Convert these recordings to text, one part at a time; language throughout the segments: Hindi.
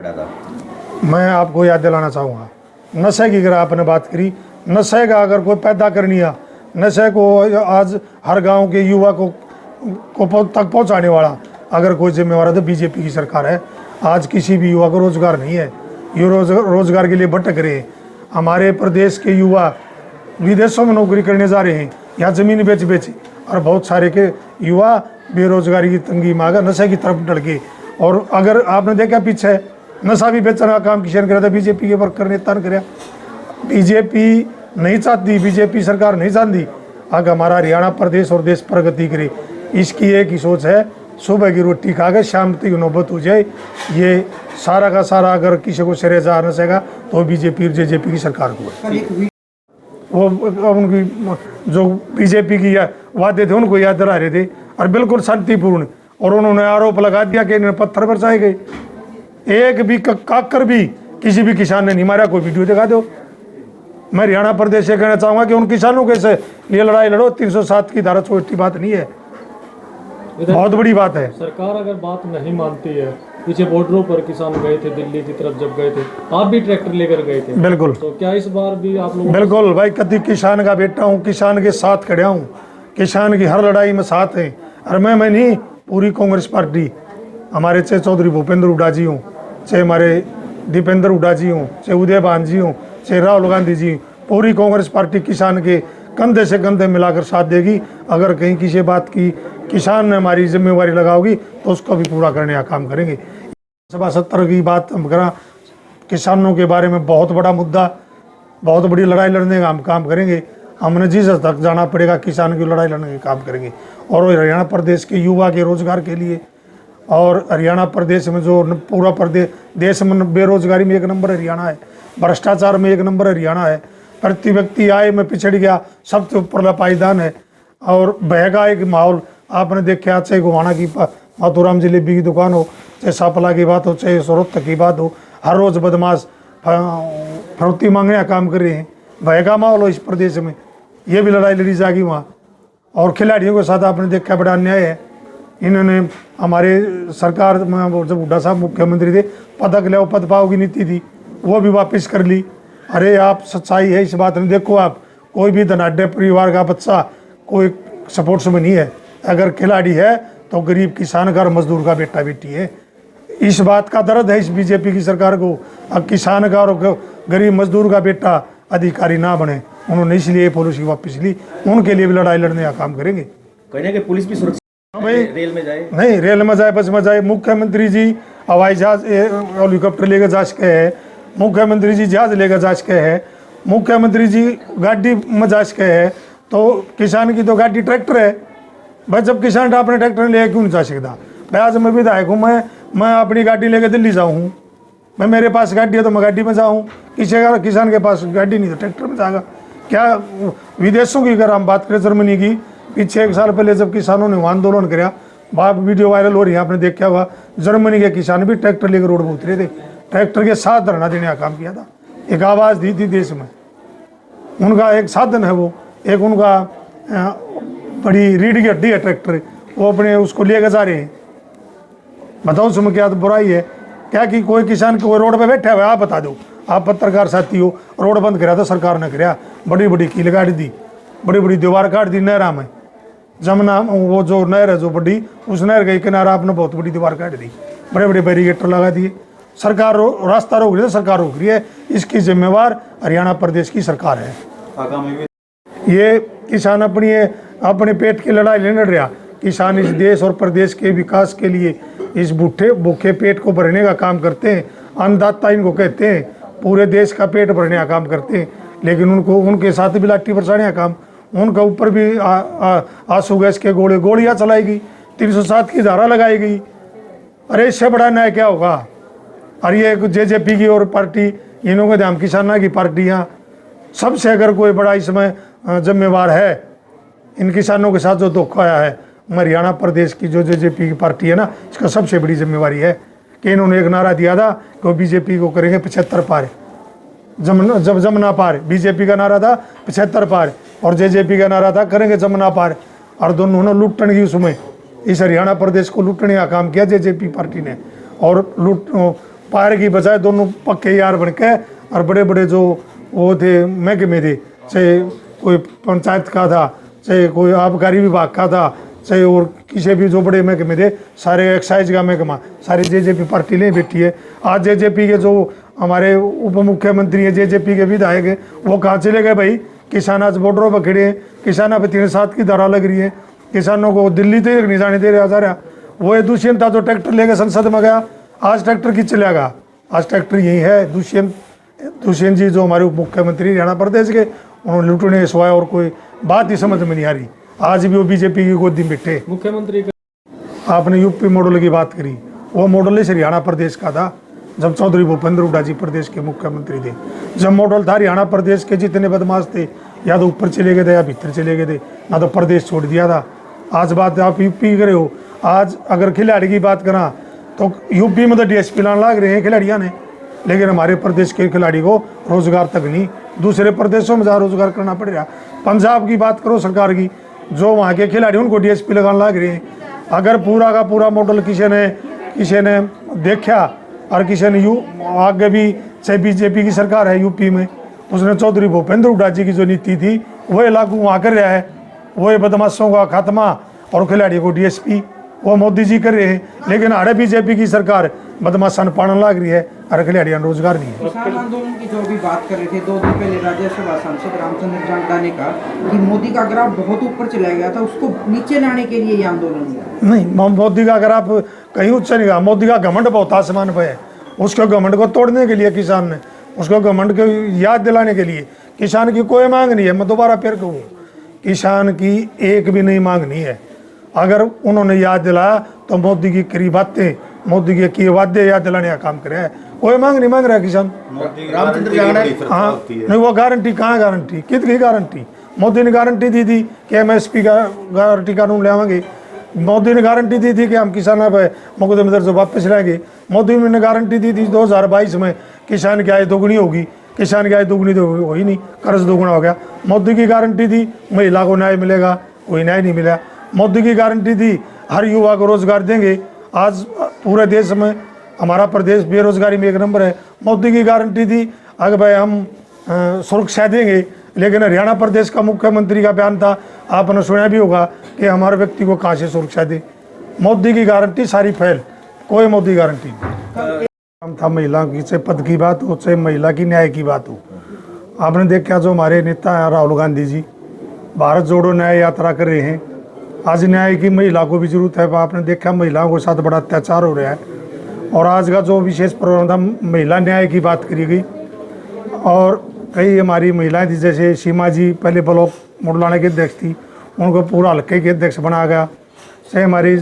पड़ा था। मैं आपको याद दिलाना चाहूँगा, नशे की अगर आपने बात करी, नशे का अगर कोई पैदा करनी है, नशे को आज हर गांव के युवा को तक पहुंचाने वाला अगर कोई जिम्मेवार है तो बीजेपी की सरकार है। आज किसी भी युवा को रोजगार नहीं है, ये रोजगार के लिए भटक रहे हैं। हमारे प्रदेश के युवा विदेशों में नौकरी करने जा रहे हैं, यहाँ ज़मीन बेच बेच, और बहुत सारे के युवा बेरोजगारी की तंगी मांगा नशे की तरफ डर गए। और अगर आपने देखा पीछे नशा भी बेचने का काम किसान कर रहा था, बीजेपी के वर्कर ने तन कराया। बीजेपी नहीं चाहती, बीजेपी सरकार नहीं चाहती आगे हमारा हरियाणा प्रदेश और देश प्रगति करे। इसकी एक ही सोच है, सुबह की रोटी खा के शाम तक नौबत हो जाए। ये सारा का सारा अगर किसी को सिरे जा नशेगा तो बीजेपी और जेजेपी की सरकार को है। वो उनकी जो बीजेपी की वादे थे उनको याद दिला रहे थे, और बिल्कुल शांतिपूर्ण। और उन्होंने आरोप लगा दिया कि इन्हें पत्थर बरसाए गए। एक भी काकर भी किसी भी किसान ने नहीं मारा। कोई वीडियो दिखा दो। मैं हरियाणा प्रदेश से कहना चाहूँगा कि उन किसानों के से लिए लड़ाई लड़ो। 307 की धारा छोटी बात नहीं है, बहुत बड़ी बात है। सरकार अगर बात नहीं मानती है, पीछे बॉर्डरों पर किसान गए थे, दिल्ली की तरफ जब गए थे, आप भी ट्रैक्टर लेकर गए थे। बिल्कुल। तो क्या इस बार भी आप लोग? बिल्कुल भाई, कभी किसान का बेटा हूँ, किसान के साथ खड़ा हूँ, किसान की हर लड़ाई में साथ है। और मैं नहीं, पूरी कांग्रेस पार्टी, हमारे चाहे चौधरी भूपेंद्र हुड्डा जी हों, चाहे हमारे दीपेंद्र हुड्डा जी हों, चाहे उदय भान जी हों, चाहे राहुल गांधी जी, पूरी कांग्रेस पार्टी किसान के कंधे से कंधे मिलाकर साथ देगी। अगर कहीं किसी बात की किसान ने हमारी जिम्मेवारी लगाओगी तो उसको भी पूरा करने का काम करेंगे। सभा 70 की बात हम करा, किसानों के बारे में बहुत बड़ा मुद्दा, बहुत बड़ी लड़ाई लड़ने का हम काम करेंगे। हमने जिस हद तक जाना पड़ेगा किसान की लड़ाई लड़ने का काम करेंगे। और हरियाणा प्रदेश के युवा के रोजगार के लिए, और हरियाणा प्रदेश में जो पूरा प्रदेश देश में बेरोजगारी में 1 नंबर हरियाणा है, भ्रष्टाचार में 1 नंबर हरियाणा है, प्रति व्यक्ति आय में पिछड़ गया, सबसे ऊपर पायदान है। और बहगा एक माहौल आपने देखा, चाहे गोवाना की माथुराम जलेबी की दुकान हो, चाहे सापला की बात हो, चाहे सोरत की बात हो, हर रोज बदमाश फरोती मांगने का काम कर रहे हैं। बहगा माहौल हो इस प्रदेश में, ये भी लड़ाई लड़ी जाएगी वहाँ। और खिलाड़ियों के साथ आपने देखा बड़ा अन्याय है। इन्होंने हमारे सरकार में जब हुड्डा साहब मुख्यमंत्री थे, पदक ले पद पाओ की नीति थी, वो भी वापस कर ली। अरे आप सच्चाई है इस बात में, देखो आप कोई भी धनाढ़ परिवार का बच्चा कोई सपोर्ट्स में नहीं है। अगर खिलाड़ी है तो गरीब किसान का और मजदूर का बेटा बेटी है। इस बात का दर्द है इस बीजेपी की सरकार को। अब किसान का और गरीब मजदूर का बेटा अधिकारी ना बने, उन्होंने इसलिए पॉलिसी वापस ली। उनके लिए भी लड़ाई लड़ने का काम करेंगे। कहने के पुलिस भी सुरक्षा भाई रेल में जाए, नहीं रेल में जाए, बस में जाए। मुख्यमंत्री जी हवाई जहाज हेलीकॉप्टर लेकर जा सके है, मुख्यमंत्री जी जहाज लेकर जा सके है, मुख्यमंत्री जी गाड़ी में जा सके है, तो किसान की तो गाड़ी ट्रैक्टर है भाई। जब किसान अपने ट्रैक्टर ले क्यों नहीं जा सकता भाई? आज मैं विधायक हूँ, मैं अपनी गाड़ी लेकर दिल्ली जाऊँ, मैं मेरे पास गाड़ी है तो मैं गाड़ी में जाऊँ। किसान के पास गाड़ी नहीं तो ट्रैक्टर में जाएगा। क्या विदेशों की अगर हम बात करें, जर्मनी की, पीछे 1 साल पहले जब किसानों ने आंदोलन कराया, बाप वीडियो वायरल हो रही है, आपने देखा हुआ, जर्मनी के किसान भी ट्रैक्टर लेकर रोड पर उतरे थे, ट्रैक्टर के साथ धरना देने का काम किया था। एक आवाज़ दी थी देश में, उनका एक साधन है वो, एक उनका बड़ी रीढ़ की हड्डी है ट्रैक्टर, वो अपने उसको लेकर जा रहे हैं। बताओ उसमें क्या बुराई है? क्या कि कोई किसान कोई रोड पे बैठा हुआ, आप बता दो, आप पत्रकार साथी हो, रोड बंद कराया तो सरकार ने कराया, बड़ी बड़ी कील काट दी, बड़ी बड़ी दीवार काट दी नहरा में। जमुना वो जो नहर है जो बड़ी, उस नहर के किनारा आपने बहुत बड़ी दीवार काट दी, बड़े बड़े बैरिकेटर लगा दिए। सरकार रास्ता रोक रही है, सरकार रोक रही है, इसकी जिम्मेवार हरियाणा प्रदेश की सरकार है। ये किसान अपने पेट की लड़ाई नहीं लड़ रहा। किसान इस देश और प्रदेश के विकास के लिए इस भूखे पेट को भरने का काम करते हैं। अन्नदाता इनको कहते हैं, पूरे देश का पेट भरने का काम करते हैं। लेकिन उनको उनके साथ भी लाठी बरसाने का काम, उनका ऊपर भी आंसू गैस के गोलियां चलाएगी, 307 की धारा लगाई गई। अरे इससे बड़ा न्याय क्या होगा? और ये जेजेपी की और पार्टी, इन्हों के दाम किसाना की पार्टियाँ, सबसे अगर कोई बड़ा इसमें जिम्मेवार है इन किसानों के साथ जो धोखा आया है, हरियाणा प्रदेश की जो जेजेपी की पार्टी है ना, इसका सबसे बड़ी जिम्मेवारी है कि इन्होंने एक नारा दिया था कि वो बीजेपी को करेंगे 75 पार, जब जमुना पार। बीजेपी का नारा था 75 पार और जेजेपी का नारा था करेंगे जमुना पार। और दोनों ने लूटने की उसमें इस हरियाणा प्रदेश को लूटने का काम किया जेजेपी पार्टी ने। और पार की बजाय दोनों पक्के यार बन के और बड़े बड़े जो वो थे महकमे थे, चाहे कोई पंचायत का था, चाहे कोई आबकारी विभाग का था, चाहे और किसी भी जो बड़े महकमे थे, सारे एक्साइज का महकमा सारी जेजेपी पार्टी ले बैठी है। आज जेजेपी के जो हमारे उप मुख्यमंत्री है, जेजेपी के विधायक है, वो कहाँ चले गए भाई? किसान आज बॉर्डरों पर खड़े हैं, किसानों पर 307 की धारा लग रही है, किसानों को दिल्ली तक नहीं जाने दे रहा जा रहा। वो दुष्यंत था जो ट्रैक्टर लेकर संसद में गया, आज ट्रैक्टर किस चलेगा? आज ट्रैक्टर यही है। दुष्यंत जी जो हमारे उप मुख्यमंत्री हरियाणा प्रदेश के, उन्होंने लुटने के सिवाय और कोई बात ही समझ में नहीं आ रही। आज भी वो बीजेपी की गोदी में बैठे। मुख्यमंत्री आपने यूपी मॉडल की बात करी, वो मॉडल इस हरियाणा प्रदेश का था जब चौधरी भूपेंद्र हुड्डा जी प्रदेश के मुख्यमंत्री थे। जब मॉडल था हरियाणा प्रदेश के जितने बदमाश थे, या तो ऊपर चले गए थे या भीतर चले गए थे, ना तो प्रदेश छोड़ दिया था। आज बात आप यूपी करे हो। आज अगर खिलाड़ी की बात करा तो यूपी में तो डीएसपी लाने लग रहे हैं खिलाड़ियों ने, लेकिन हमारे प्रदेश के खिलाड़ी को रोजगार तक नहीं, दूसरे प्रदेशों में जहाँ रोजगार करना पड़ रहा। पंजाब की बात करो सरकार की, जो वहाँ के खिलाड़ी उनको डीएसपी लगाने लग रहे हैं। अगर पूरा का पूरा मॉडल किसी ने देखा और किसी ने आगे भी, चाहे बीजेपी की सरकार है यूपी में, उसने चौधरी भूपेंद्र हुड्डा जी की जो नीति थी वही लागू वहाँ कर रहा है। वही बदमाशों का खात्मा और खिलाड़ियों को डीएसपी वो मोदी जी कर रहे हैं। लेकिन आड़े बीजेपी की सरकार बदमाशान पालन लग रही है और खिलाड़ियों रोजगार नहीं है। किसान आंदोलन की जो भी बात कर रहे थे, 2 दिन पहले राज्यसभा सांसद रामचंद्र जांटा ने कहा कि मोदी का ग्राफ बहुत ऊपर चला गया था, उसको नीचे लाने के लिए ये आंदोलन हुआ। नहीं, मोदी का ग्राफ कहीं ऊंचा नहीं गया। मोदी का घमंड बहुत आसमान पर है। उसके घमंड को तोड़ने के लिए किसान ने, उसको घमंड को याद दिलाने के लिए, किसान की कोई मांग नहीं है। मैं दोबारा फिर कहूँ, किसान की एक भी नहीं मांग नहीं है। अगर उन्होंने याद दिलाया तो मोदी की करी बातें, मोदी के वादे याद दिलाने का काम करे। कोई मांग नहीं मांग रहा किसान। हाँ, नहीं वो गारंटी कहाँ गारंटी, कितनी गारंटी? मोदी ने गारंटी दी थी कि MSP का गारंटी कानून ले आवेंगे। मोदी ने गारंटी दी थी कि हम किसानों पर मुकदमे दर्ज वापस लाएंगे। मोदी ने गारंटी दी थी 2022 में किसान की आय दोगुनी होगी। किसान की आय दोगुनी तो हो ही नहीं, कर्ज दोगुना हो गया। मोदी की गारंटी थी महिला को न्याय मिलेगा, कोई न्याय नहीं मिला। मोदी की गारंटी थी हर युवा को रोजगार देंगे। आज पूरे देश में हमारा प्रदेश बेरोजगारी में 1 नंबर है। मोदी की गारंटी थी अगर भाई हम सुरक्षा देंगे, लेकिन हरियाणा प्रदेश का मुख्यमंत्री का बयान था, आपने सुना भी होगा कि हमारे व्यक्ति को कहाँ से सुरक्षा दे। मोदी की गारंटी सारी फैल, कोई मोदी गारंटी नहीं। हम था महिला की, चाहे पद की बात हो, चाहे महिला की न्याय की बात हो। आपने देखा जो हमारे नेता हैं राहुल गांधी जी भारत जोड़ो न्याय यात्रा कर रहे हैं। आज न्याय की महिला को भी जरूरत है। आपने देखा महिलाओं के साथ बड़ा अत्याचार हो रहा है, और आज का जो विशेष प्रोग्राम था महिला न्याय की बात करी गई। और कई हमारी महिलाएं थी, जैसे सीमा जी पहले ब्लॉक मुडलाना के अध्यक्ष थी, उनको पूरा हल्के के अध्यक्ष बनाया गया। चाहे हमारी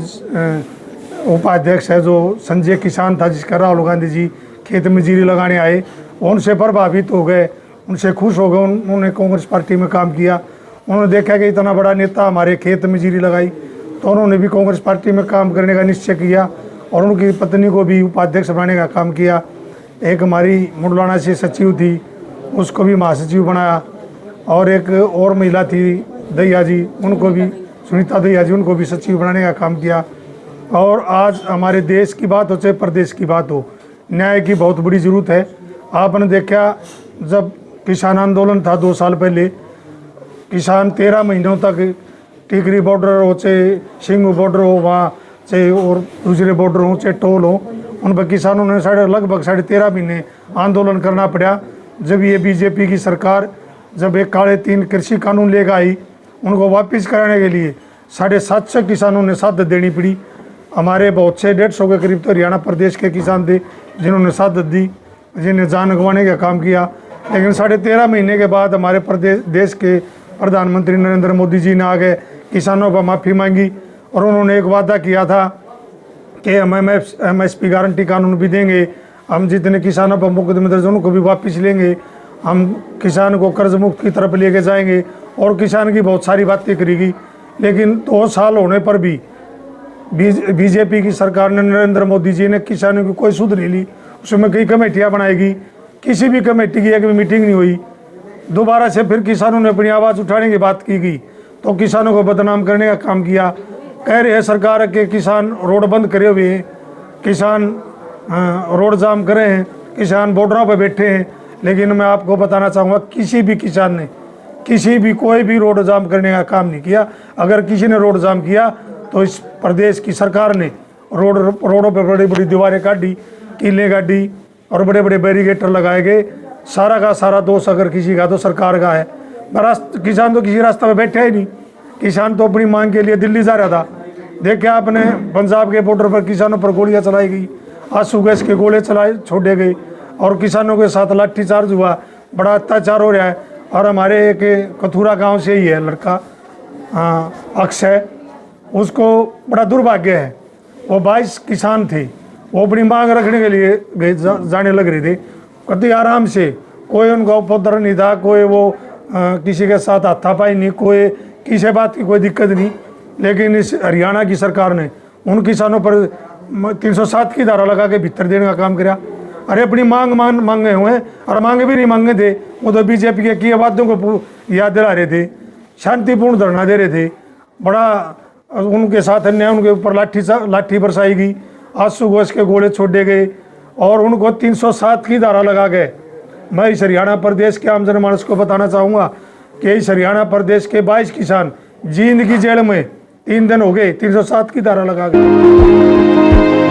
उपाध्यक्ष है जो संजय किसान था, जिसका राहुल गांधी जी खेत में जीरी लगाने आए, उनसे प्रभावित हो गए, उनसे खुश हो गए। उन्होंने कांग्रेस पार्टी में काम किया। उन्होंने देखा कि इतना बड़ा नेता हमारे खेत में जीरी लगाई, तो उन्होंने भी कांग्रेस पार्टी में काम करने का निश्चय किया और उनकी पत्नी को भी उपाध्यक्ष बनाने का काम किया। एक हमारी मुडलाना से सचिव थी, उसको भी महासचिव बनाया। और एक और महिला थी दैया जी, उनको भी सुनीता दैया जी, उनको भी सचिव बनाने का काम किया। और आज हमारे देश की बात हो चाहे प्रदेश की बात हो, न्याय की बहुत बड़ी ज़रूरत है। आपने देखा जब किसान आंदोलन था 2 साल पहले, किसान 13 महीनों तक टिकरी बॉर्डर हो चाहे सिंगू बॉर्डर हो, वहाँ चाहे और दूसरे बॉर्डर हो चाहे टोल हो, उन पर किसानों ने लगभग 13.5 महीने आंदोलन करना पड़ा। जब ये बीजेपी की सरकार जब एक काले 3 कृषि कानून लेकर आई, उनको वापस कराने के लिए 750 किसानों ने शहादत देनी पड़ी। हमारे बहुत से 150 के करीब तो हरियाणा प्रदेश के किसान थे जिन्होंने शहादत दी, जिन्हें जान गंवाने का काम किया। लेकिन 13.5 महीने के बाद हमारे देश के प्रधानमंत्री नरेंद्र मोदी जी ने आगे किसानों पर माफ़ी मांगी और उन्होंने एक वादा किया था कि हम MSP गारंटी कानून भी देंगे, हम जितने किसानों पर मुकदमे दर्ज उनको भी वापस लेंगे, हम किसान को कर्ज मुक्त की तरफ लेके जाएंगे, और किसान की बहुत सारी बातें करेगी। लेकिन 2 साल होने पर भी बीजेपी की सरकार ने, नरेंद्र मोदी जी ने किसानों की कोई सुध नहीं ली। उसमें कई कमेटियाँ बनाएगी, किसी भी कमेटी की एक भी मीटिंग नहीं हुई। दोबारा से फिर किसानों ने अपनी आवाज़ उठाने की बात की गई तो किसानों को बदनाम करने का काम किया। कह रहे हैं सरकार के किसान रोड बंद करे हुए हैं, किसान रोड जाम करे हैं, किसान बॉर्डरों पर बैठे हैं। लेकिन मैं आपको बताना चाहूँगा किसी भी किसान ने कोई भी रोड जाम करने का काम नहीं किया। अगर किसी ने रोड जाम किया तो इस प्रदेश की सरकार ने रोडों पर बड़ी बड़ी दीवारें काटी, कीलें काटी और बड़े बड़े बैरिकेटर लगाए गए। सारा का सारा दोष अगर किसी का तो सरकार का है। किसान तो किसी रास्ते में बैठे ही नहीं। किसान तो अपनी मांग के लिए दिल्ली जा रहा था। देखे आपने पंजाब के बॉर्डर पर किसानों पर गोलियां चलाई गई, आंसू गैस के गोले छोड़े गए और किसानों के साथ लाठीचार्ज हुआ। बड़ा अत्याचार हो रहा है। और हमारे एक कथूरा गांव से ही है लड़का अक्षय, उसको बड़ा दुर्भाग्य है। वो 22 किसान थे, वो अपनी मांग रखने के लिए जाने लग रहे थे कति आराम से। कोई उनका उपद्रव नहीं था, कोई वो किसी के साथ हाथापाई नहीं, कोई किसी बात की कोई दिक्कत नहीं। लेकिन इस हरियाणा की सरकार ने उन किसानों पर 307 की धारा लगा के भीतर देने का काम किया। अरे अपनी मांगे हुए हैं और मांगे भी नहीं मांगे थे, वो तो बीजेपी के किए बातों को याद दिला रहे थे, शांतिपूर्ण धरना दे रहे थे। बड़ा उनके साथ अन्याय, उनके ऊपर लाठी बरसाई गई, आंसू गैस के गोले छोड़े गए और उनको 307 की धारा लगा गए। मैं इस हरियाणा प्रदेश के आम जनमानस को बताना चाहूँगा कि इस हरियाणा प्रदेश के 22 किसान जींद की जेल में 3 दिन हो गए, 307 की धारा लगा गए।